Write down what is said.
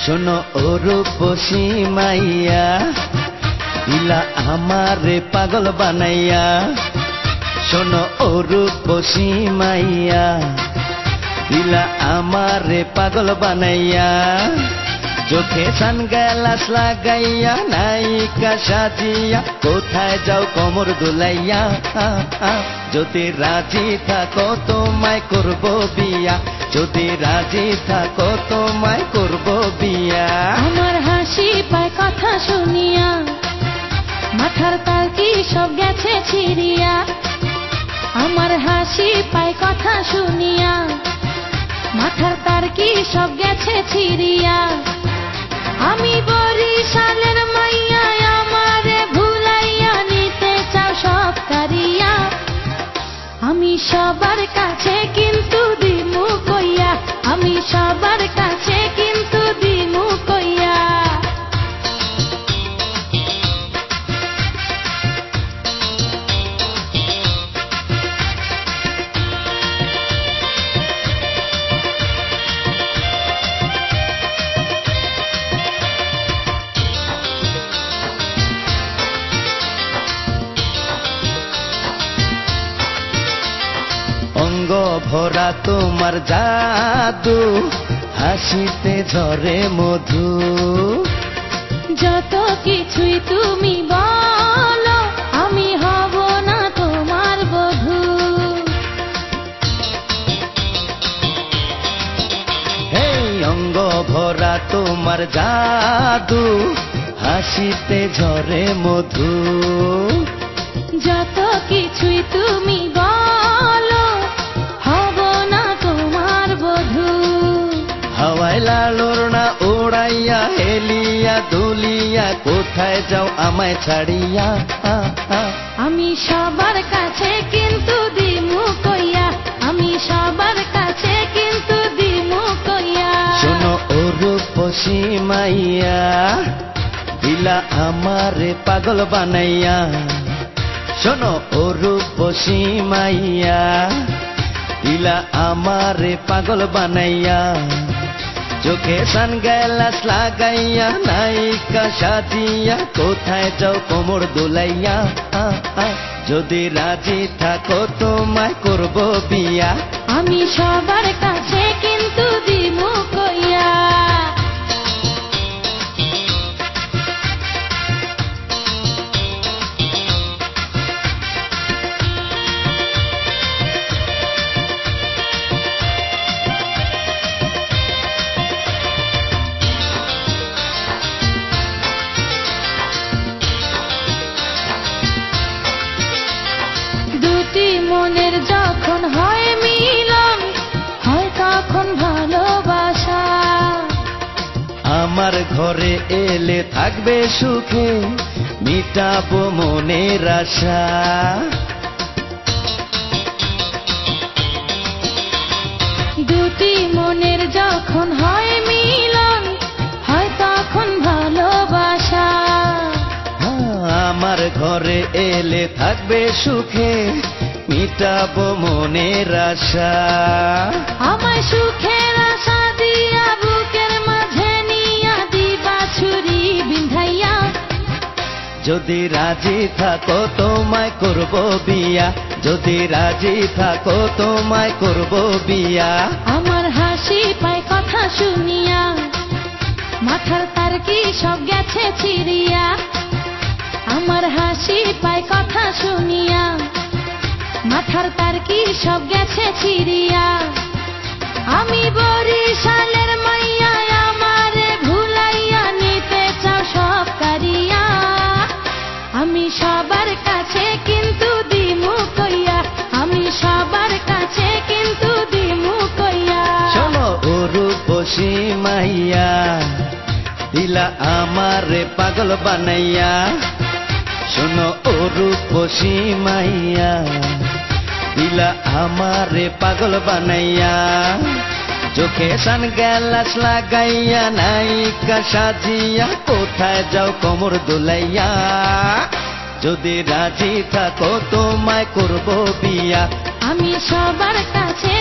শোনো ও রূপসী মাইয়া, দিলা আমারে পাগল বানাইয়া। শোনো ও রূপসী মাইয়া, দিলা আমারে পাগল বানাইয়া। চোখে সানগ্লাস লাগাইয়া নায়িকা সাজিয়া কোথায় যাও কোমর দুলাইয়া। যদি রাজি থাকো তোমায় করব বিয়া, যদি রাজি থাকো তোমায় করব বিয়া। আমার হাসি পায় কথা শুনিয়া, মাথার তার কি সব গেছে ছিড়িয়া। আমার হাসি পায় কথা শুনিয়া, মাথার তার কি সব গেছে ছিড়িয়া। আমি বরিশালের মাইয়া, আমারে ভুলাইয়া নিতে চাও সব কারিয়া। আমি সবার কাছে কিন্তু দিমু কইয়া, আমি সবার কাছে কিন্তু দিমু কইয়া। অঙ্গ ভরা তোমার জাদু, হাসিতে ঝরে মধু। যত কিছুই তুমি বলো, আমি হব না তোমার বধূ। হেই অঙ্গ ভরা তোমার জাদু, হাসিতে ঝরে মধু। যত কিছুই তুমি বলো, হব না তোমার বধূ। হাওয়ায় লালুর না ওড়াইয়া হেলিয়া দুলিয়া কোথায় যাও আমায় ছাড়িয়া। আমি সবার কাছে কিন্তু দিমু কইয়া, আমি সবার কাছে কিন্তু দিমু কইয়া। শোনো ও রূপসী মাইয়া, দিলা আমারে পাগল বানাইয়া। শোনো ও রূপসী মাইয়া, দিলা আমারে পাগল বানাইয়া। চোখে সানগ্লাস লাগাইয়া নায়িকা সাজিয়া কোথায় যাও কোমর দুলাইয়া। যদি রাজি থাকো তোমায় করব বিয়া, আমি সবার কাছে কিন্তু দিমু কইয়া। দুটি মনের যখন হয় মিলন, হয় তখন ভালোবাসা। আমার ঘরে এলে থাকবে সুখে, মিটাবো মনের আশা। দুটি মনের যখন হয় মিলন, হয় তখন ভালোবাসা। আমার ঘরে এলে থাকবে সুখে, মিটাবো মনের আশা। আমায় সুখের আশা দিয়া বুকের মাঝে নিয়া দিবা ছুরি বিন্ধাইয়া। যদি রাজি থাকো তোমায় করব বিয়া, যদি রাজি থাকো তোমায় করব বিয়া। আমার হাসি পায় কথা শুনিয়া, মাথার তার কি সব গেছে ছিড়িয়া। আমার হাসি পায় কথা শুনিয়া, মাথার তার কি সব গেছে ছিড়িয়া। আমি বরিশালের মাইয়া, আমারে ভুলাইয়া নিতে চাও সব কারিয়া। আমি সবার কাছে কিন্তু দিমু কইয়া, আমি সবার কাছে কিন্তু দিমু কইয়া। শোনো ও রূপসী মাইয়া, দিলা আমারে পাগল বানাইয়া। শোনো ও রূপসী মাইয়া, দিলা আমারে পাগল বানাইয়া। চোখে সানগ্লাস লাগাইয়া নায়িকা সাজিয়া কোথায় যাও কোমর দুলাইয়া। যদি রাজি থাকো তোমায় করব বিয়া, আমি সবার কাছে